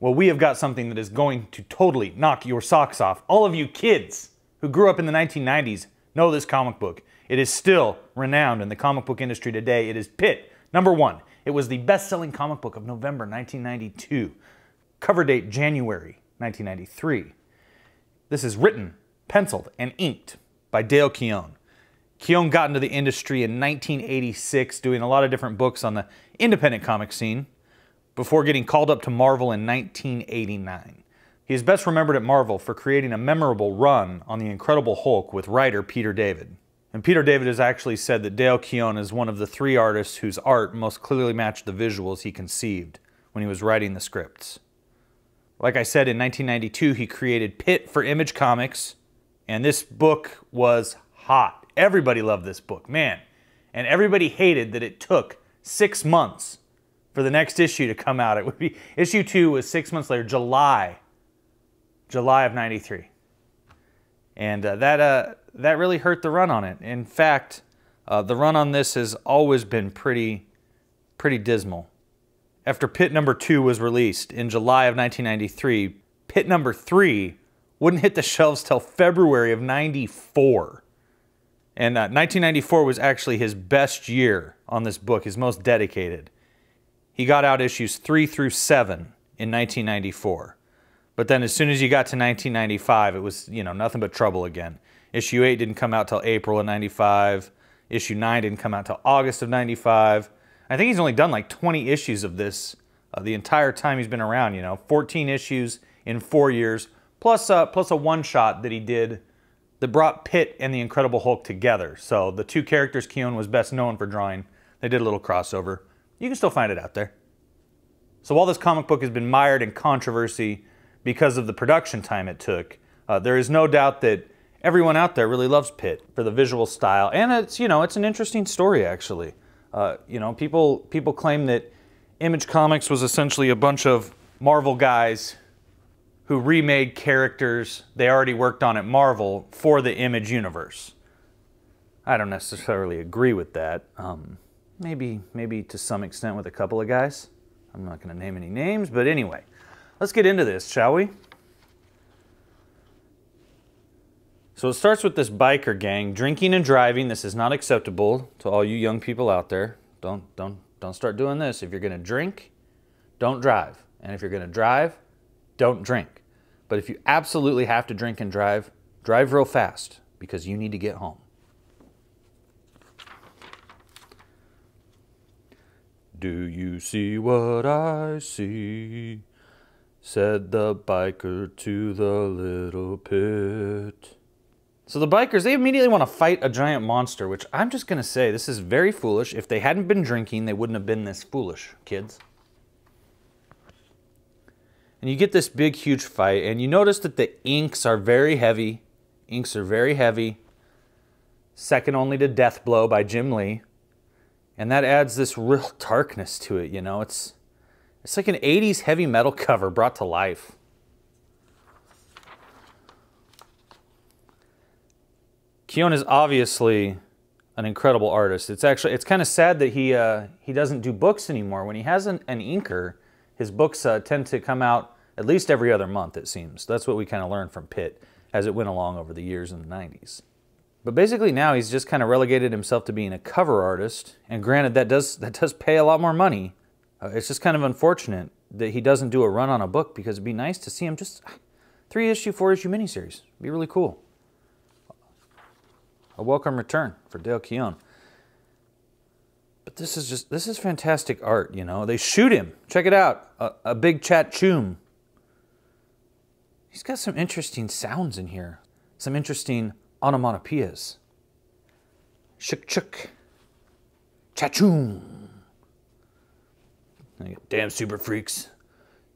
Well, we have got something that is going to totally knock your socks off. All of you kids who grew up in the 1990s know this comic book. It is still renowned in the comic book industry today. It is Pitt, #1. It was the best-selling comic book of November 1992. Cover date January 1993. This is written, penciled, and inked by Dale Keown. Keown got into the industry in 1986, doing a lot of different books on the independent comic scene, before getting called up to Marvel in 1989. He is best remembered at Marvel for creating a memorable run on the Incredible Hulk with writer Peter David. And Peter David has actually said that Dale Keown is one of the 3 artists whose art most clearly matched the visuals he conceived when he was writing the scripts. Like I said, in 1992, he created Pitt for Image Comics, and this book was hot. Everybody loved this book, man. And everybody hated that it took 6 months for the next issue to come out. It would be, issue 2 was 6 months later, July of 93. And that really hurt the run on it. In fact, the run on this has always been pretty dismal. After Pitt #2 was released in July of 1993, Pitt #3 wouldn't hit the shelves till February of 94. And 1994 was actually his best year on this book, his most dedicated. He got out issues 3 through 7 in 1994. But then as soon as you got to 1995, it was, nothing but trouble again. Issue 8 didn't come out till April of 95. Issue 9 didn't come out till August of 95. I think he's only done like 20 issues of this the entire time he's been around, 14 issues in 4 years, plus a one-shot that he did that brought Pitt and the Incredible Hulk together. So the 2 characters Keown was best known for drawing, they did a little crossover. You can still find it out there. So while this comic book has been mired in controversy because of the production time it took, there is no doubt that everyone out there really loves Pitt for the visual style, and it's it's an interesting story actually. People claim that Image Comics was essentially a bunch of Marvel guys who remade characters they already worked on at Marvel for the Image universe. I don't necessarily agree with that. Maybe to some extent with a couple of guys. I'm not going to name any names, but anyway, let's get into this, shall we? So it starts with this biker gang drinking and driving. This is not acceptable to all you young people out there. Don't start doing this. If you're going to drink, don't drive. And if you're going to drive, don't drink. But if you absolutely have to drink and drive, drive real fast because you need to get home. Do you see what I see? Said the biker to the little pit. So the bikers, they immediately want to fight a giant monster, which I'm just going to say, this is very foolish. If they hadn't been drinking, they wouldn't have been this foolish, kids. And you get this big, huge fight, and you notice that the inks are very heavy. Inks are very heavy. Second only to Deathblow by Jim Lee. And that adds this real darkness to it, It's like an 80s heavy metal cover brought to life. Keown is obviously an incredible artist. It's kind of sad that he doesn't do books anymore. When he has an inker, his books tend to come out at least every other month, it seems. That's what we kind of learned from Pitt as it went along over the years in the 90s. But basically now he's just kind of relegated himself to being a cover artist. And granted, that does pay a lot more money. It's just kind of unfortunate that he doesn't do a run on a book, because it'd be nice to see him just 3-issue, 4-issue miniseries. It'd be really cool. A welcome return for Dale Keown. But this is fantastic art, They shoot him. Check it out. A big chat choom. He's got some interesting sounds in here. Some interesting onomatopoeias. Shuk chuk. Cha-choom. Damn super freaks.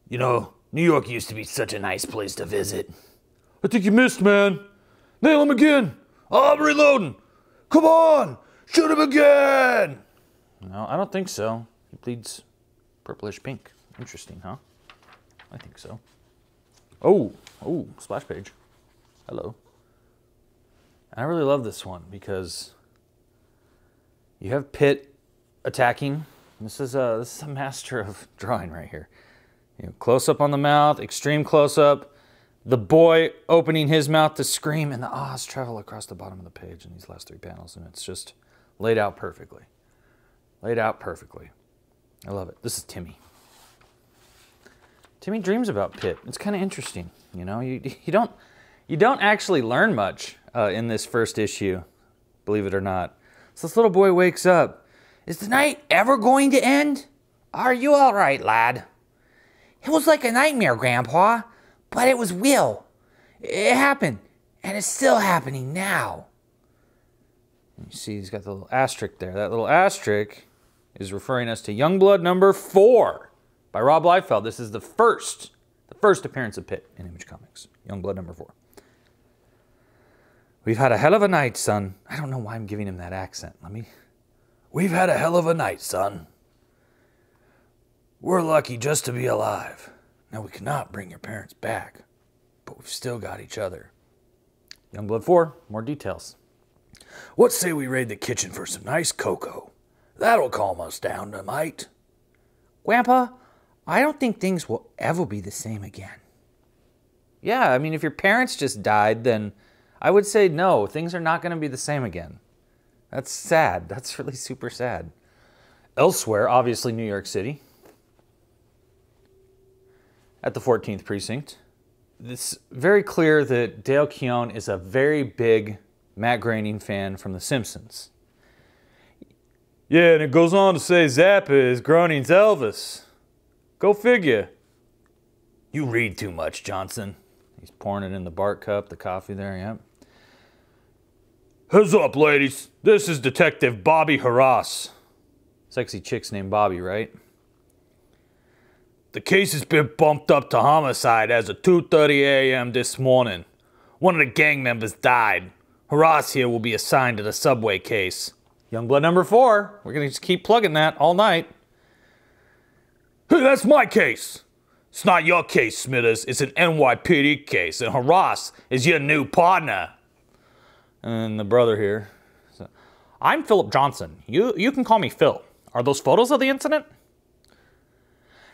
New York used to be such a nice place to visit. I think you missed, man. Nail him again. I'm reloading. Come on. Shoot him again. No, I don't think so. He bleeds purplish pink. Interesting, huh? I think so. Oh, splash page. Hello. I really love this one because you have Pitt attacking. This is a master of drawing right here. Close up on the mouth, extreme close up. The boy opening his mouth to scream, and the ahs travel across the bottom of the page in these last 3 panels, and it's just laid out perfectly. Laid out perfectly. I love it. This is Timmy. Timmy dreams about Pitt. It's kind of interesting, you know. You don't actually learn much in this first issue, believe it or not. So this little boy wakes up. Is the night ever going to end? Are you all right, lad? It was like a nightmare, Grandpa, but it was real. It happened, and it's still happening now. You see he's got the little asterisk there. That little asterisk is referring us to Youngblood number 4 by Rob Liefeld. This is the first appearance of Pitt in Image Comics. Youngblood number 4. We've had a hell of a night, son. I don't know why I'm giving him that accent. We've had a hell of a night, son. We're lucky just to be alive. Now, we cannot bring your parents back, but we've still got each other. Youngblood 4, more details. What say we raid the kitchen for some nice cocoa? That'll calm us down a mite. Grandpa, I don't think things will ever be the same again. Yeah, I mean, if your parents just died, then I would say no, things are not going to be the same again. That's sad. That's really super sad. Elsewhere, obviously New York City. At the 14th precinct. It's very clear that Dale Keown is a very big Matt Groening fan from The Simpsons. Yeah, and it goes on to say Zappa is Groening's Elvis. Go figure. You read too much, Johnson. He's pouring it in the Bart cup, the coffee there, yep. Heads up, ladies. This is Detective Bobby Harass. Sexy chick's named Bobby, right? The case has been bumped up to homicide as of 2:30 a.m. this morning. One of the gang members died. Harass here will be assigned to the subway case. Youngblood number 4. We're going to just keep plugging that all night. Hey, that's my case. It's not your case, Smithers. It's an NYPD case, and Harass is your new partner. And the brother here. I'm Philip Johnson. You can call me Phil. Are those photos of the incident?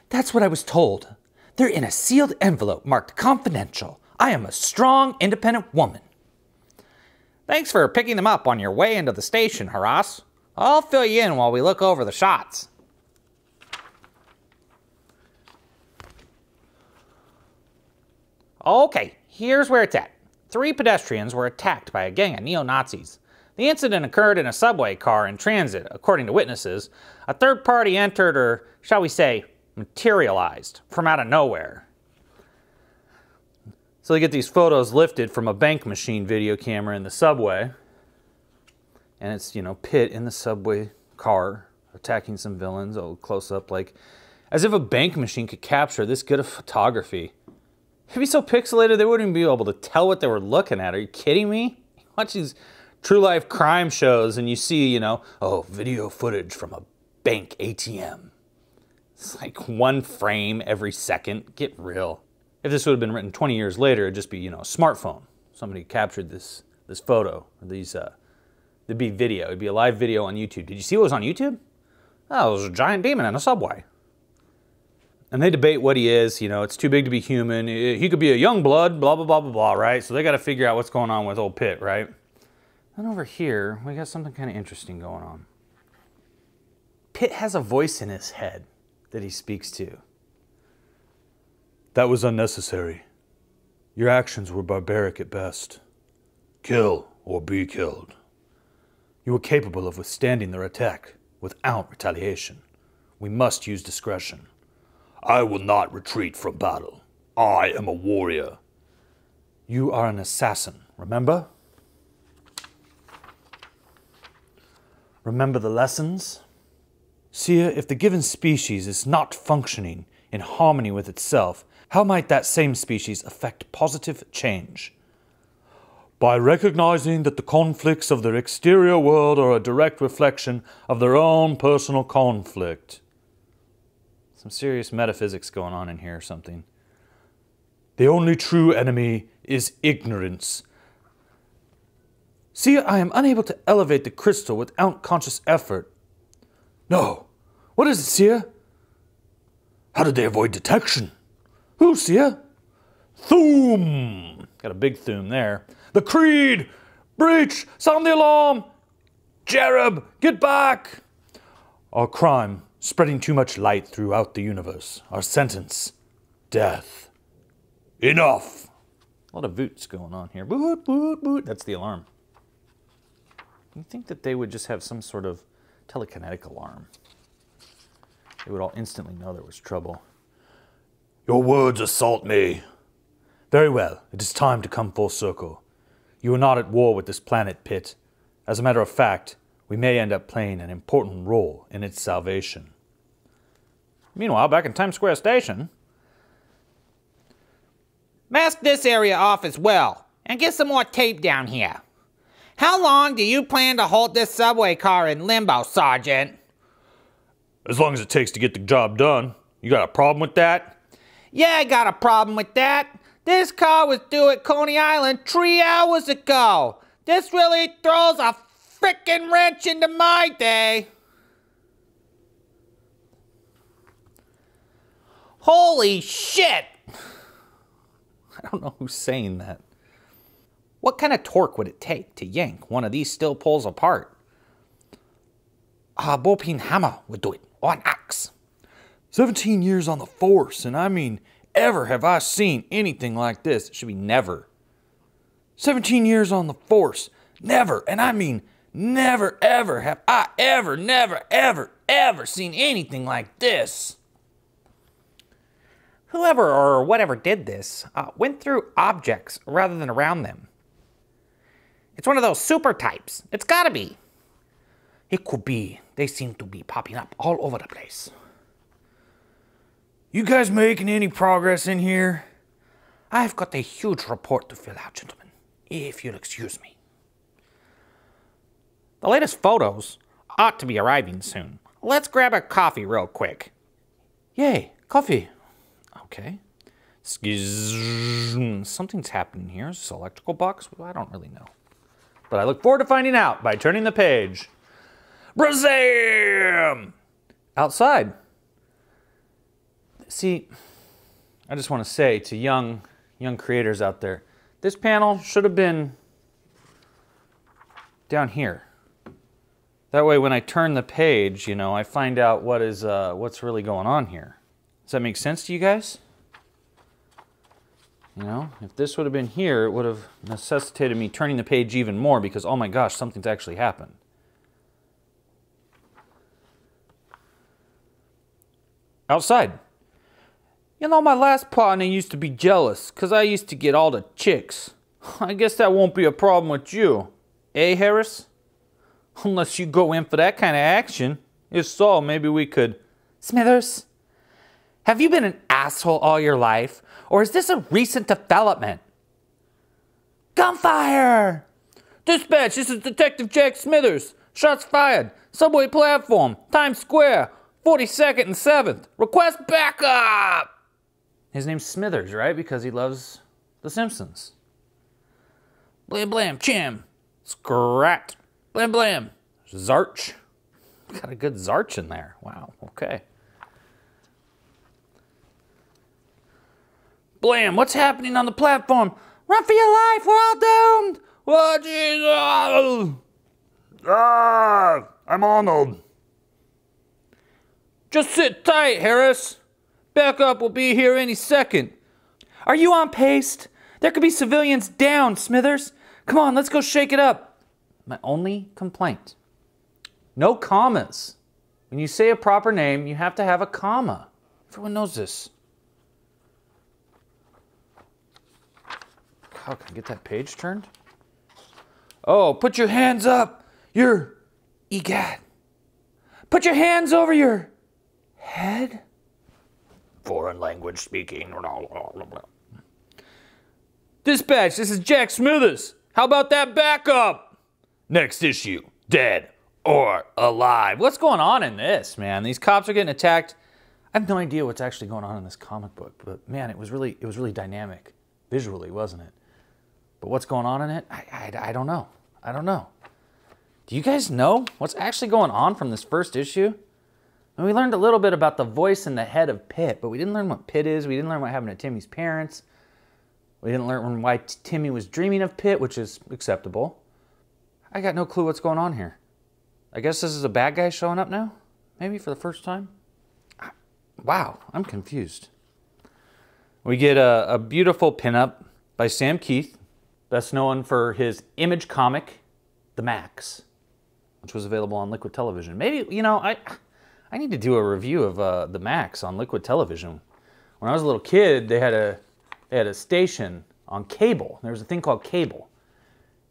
That's what I was told. They're in a sealed envelope marked confidential. I am a strong, independent woman. Thanks for picking them up on your way into the station, Harass. I'll fill you in while we look over the shots. Okay, here's where it's at. 3 pedestrians were attacked by a gang of neo-Nazis. The incident occurred in a subway car in transit, according to witnesses. A third party entered, or shall we say, materialized from out of nowhere. So they get these photos lifted from a bank machine video camera in the subway. And it's, you know, Pitt in the subway car attacking some villains, close up, like as if a bank machine could capture this good of photography. It'd be so pixelated they wouldn't even be able to tell what they were looking at. Are you kidding me? You watch these true life crime shows and you see, you know, video footage from a bank ATM. It's like 1 frame every second. Get real. If this would have been written 20 years later, it'd just be, you know, a smartphone. Somebody captured this photo, or it'd be video. It'd be a live video on YouTube. Did you see what was on YouTube? Oh, it was a giant demon in a subway. And they debate what he is. You know, it's too big to be human. He could be a young blood, blah, blah, blah, blah, blah, right? So they got to figure out what's going on with old Pitt, right? And over here, we got something kind of interesting going on. Pitt has a voice in his head that he speaks to. That was unnecessary. Your actions were barbaric at best. Kill or be killed. You were capable of withstanding their attack without retaliation. We must use discretion. I will not retreat from battle. I am a warrior. You are an assassin, remember? Remember the lessons? Seer, if the given species is not functioning in harmony with itself, how might that same species affect positive change? By recognizing that the conflicts of their exterior world are a direct reflection of their own personal conflict. Some serious metaphysics going on in here or something. The only true enemy is ignorance. See, I am unable to elevate the crystal without conscious effort. No. What is it, Seer? How did they avoid detection? Who's here? Thoom! Got a big thoom there. The Creed! Breach! Sound the alarm! Cherub, get back! Our crime, spreading too much light throughout the universe. Our sentence, death. Enough! A lot of voots going on here. Boot, boot, boot. That's the alarm. You'd think that they would just have some sort of telekinetic alarm. They would all instantly know there was trouble. Your words assault me. Very well, it is time to come full circle. You are not at war with this planet, Pitt. As a matter of fact, we may end up playing an important role in its salvation. Meanwhile, back in Times Square Station... Mask this area off as well, and get some more tape down here. How long do you plan to hold this subway car in limbo, Sergeant? As long as it takes to get the job done. You got a problem with that? Yeah, I got a problem with that. This car was due at Coney Island 3 hours ago. This really throws a frickin' wrench into my day. Holy shit! I don't know who's saying that. What kind of torque would it take to yank one of these steel poles apart? A ball-peen hammer would do it, or an axe. 17 years on the force, and I mean, ever have I seen anything like this. It should be never. 17 years on the force, never, and I mean, never, ever have I ever seen anything like this. Whoever or whatever did this went through objects rather than around them. It's one of those super types. It's gotta be. It could be. They seem to be popping up all over the place. You guys making any progress in here? I've got a huge report to fill out, gentlemen, if you'll excuse me. The latest photos ought to be arriving soon. Let's grab a coffee real quick. Yay, coffee. Okay. Something's happening here. Is this electrical box? I don't really know. But I look forward to finding out by turning the page. Brazam! Outside. See, I just want to say to young creators out there, this panel should have been down here. That way when I turn the page, you know, I find out what's really going on here. Does that make sense to you guys? You know, if this would have been here, it would have necessitated me turning the page even more because, oh my gosh, something's actually happened. Outside. You know, my last partner used to be jealous because I used to get all the chicks. I guess that won't be a problem with you. Eh, Harris? Unless you go in for that kind of action. If so, maybe we could... Smithers? Have you been an asshole all your life, or is this a recent development? Gunfire! Dispatch, this is Detective Jack Smithers. Shots fired. Subway platform. Times Square. 42nd and 7th. Request backup! His name's Smithers, right? Because he loves The Simpsons. Blam blam, chim. Scrat. Blam blam. Zarch. Got a good Zarch in there. Wow, okay. Blam, what's happening on the platform? Run for your life, we're all doomed! Oh, Jesus! Ah, I'm Arnold. Just sit tight, Harris. Backup will be here any second. Are you on pace? There could be civilians down, Smithers. Come on, let's go shake it up. My only complaint. No commas. When you say a proper name, you have to have a comma. Everyone knows this. How can I get that page turned? Oh, put your hands up. Your egad. Put your hands over your head. Foreign language speaking. Dispatch, this is Jack Smithers. How about that backup? Next issue, dead or alive. What's going on in this, man? These cops are getting attacked. I have no idea what's actually going on in this comic book, but man, it was really dynamic visually, wasn't it? But what's going on in it? I don't know. I don't know. Do you guys know what's actually going on from this first issue? And we learned a little bit about the voice and the head of Pitt, but we didn't learn what Pitt is. We didn't learn what happened to Timmy's parents. We didn't learn why Timmy was dreaming of Pitt, which is acceptable. I got no clue what's going on here. I guess this is a bad guy showing up now? Maybe for the first time? Wow, I'm confused. We get a beautiful pinup by Sam Keith, best known for his image comic, The Max, which was available on Liquid Television. Maybe, you know, I need to do a review of The Max on Liquid Television. When I was a little kid, they had a station on cable. There was a thing called cable.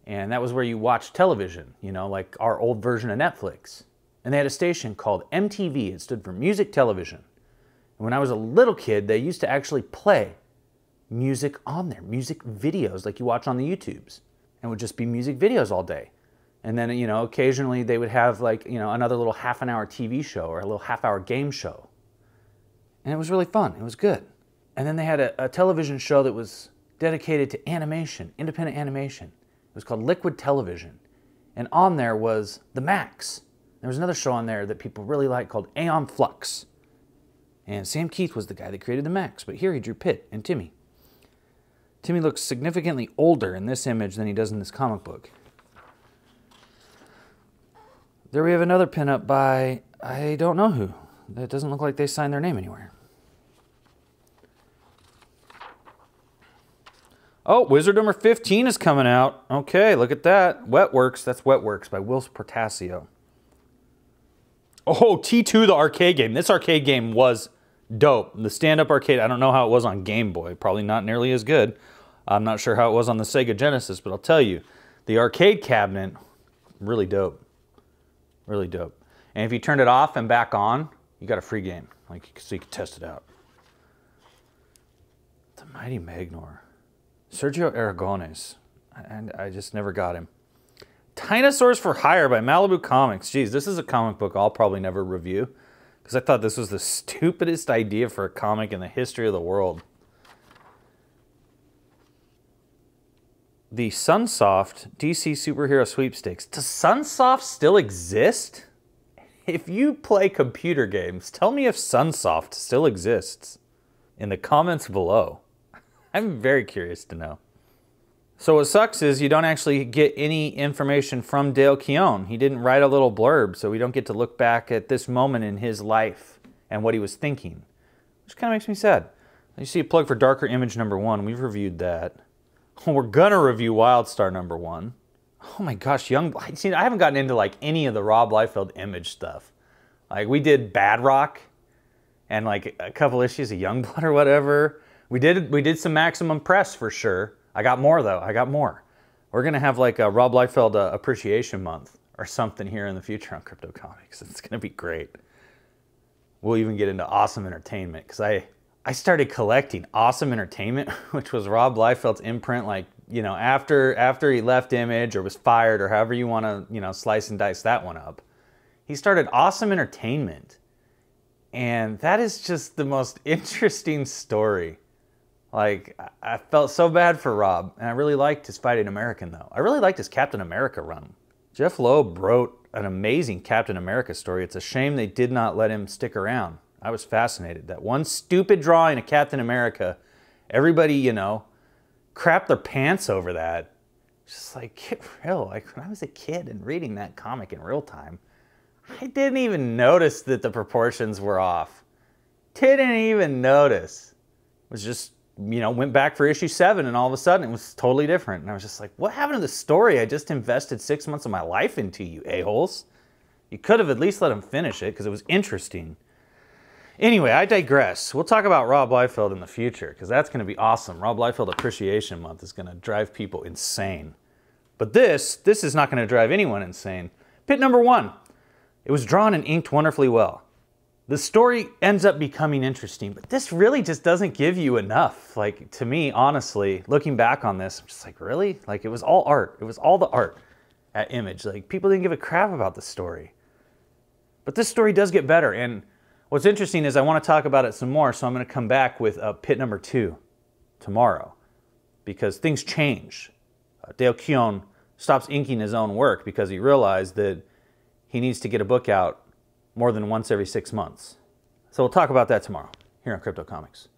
And that was where you watched television, you know, like our old version of Netflix. And they had a station called MTV. It stood for Music Television. And when I was a little kid, they used to actually play music on there, music videos like you watch on the YouTubes. And it would just be music videos all day. And then, you know, occasionally they would have like, you know, another little half-an-hour TV show or a little half-hour game show. And it was really fun. It was good. And then they had a television show that was dedicated to animation, independent animation. It was called Liquid Television. And on there was The Max. There was another show on there that people really liked called Aeon Flux. And Sam Keith was the guy that created The Max, but here he drew Pitt and Timmy. Timmy looks significantly older in this image than he does in this comic book. There we have another pinup by, I don't know who. It doesn't look like they signed their name anywhere. Oh, Wizard number 15 is coming out. Okay, look at that. Wetworks, that's Wetworks by Will Portasio. Oh, T2, the arcade game. This arcade game was dope. The stand-up arcade, I don't know how it was on Game Boy. Probably not nearly as good. I'm not sure how it was on the Sega Genesis, but I'll tell you, the arcade cabinet, really dope. Really dope. And if you turned it off and back on, you got a free game, like so you could test it out. The Mighty Magnor. Sergio Aragones. I just never got him. Dinosaurs for Hire by Malibu Comics. Geez, this is a comic book I'll probably never review because I thought this was the stupidest idea for a comic in the history of the world. The Sunsoft DC Superhero Sweepstakes. Does Sunsoft still exist? If you play computer games, tell me if Sunsoft still exists in the comments below. I'm very curious to know. So what sucks is you don't actually get any information from Dale Keown. He didn't write a little blurb, so we don't get to look back at this moment in his life and what he was thinking, which kind of makes me sad. You see a plug for Darker Image number 1. We've reviewed that. We're gonna review Wildstar number 1. Oh my gosh, see, I haven't gotten into like any of the Rob Liefeld Image stuff. Like we did Bad Rock and like a couple issues of Youngblood or whatever. We did some Maximum Press for sure. I got more though. I got more. We're gonna have like a Rob Liefeld Appreciation Month or something here in the future on Crypto Comics. It's gonna be great. We'll even get into Awesome Entertainment because I started collecting Awesome Entertainment, which was Rob Liefeld's imprint, like, you know, after he left Image or was fired or however you want to, you know, slice and dice that one up. He started Awesome Entertainment. And that is just the most interesting story. Like, I felt so bad for Rob, and I really liked his Fighting American, though. I really liked his Captain America run. Jeff Loeb wrote an amazing Captain America story. It's a shame they did not let him stick around. I was fascinated. That one stupid drawing of Captain America, everybody, you know, crapped their pants over that. Just like, get real. Like, when I was a kid and reading that comic in real time, I didn't even notice that the proportions were off. Didn't even notice. It was just, you know, went back for issue 7 and all of a sudden it was totally different. And I was just like, what happened to the story I just invested 6 months of my life into, you a-holes? You could have at least let him finish it because it was interesting. Anyway, I digress. We'll talk about Rob Liefeld in the future because that's going to be awesome. Rob Liefeld Appreciation Month is going to drive people insane. But this is not going to drive anyone insane. Pitt number 1. It was drawn and inked wonderfully well. The story ends up becoming interesting, but this really just doesn't give you enough. Like, to me, honestly, looking back on this, I'm just like, really? Like, it was all art. It was all the art at Image. Like, people didn't give a crap about the story. But this story does get better, and what's interesting is I want to talk about it some more, so I'm going to come back with Pitt number 2 tomorrow, because things change. Dale Keown stops inking his own work because he realized that he needs to get a book out more than once every 6 months. So we'll talk about that tomorrow here on Crypto Comics.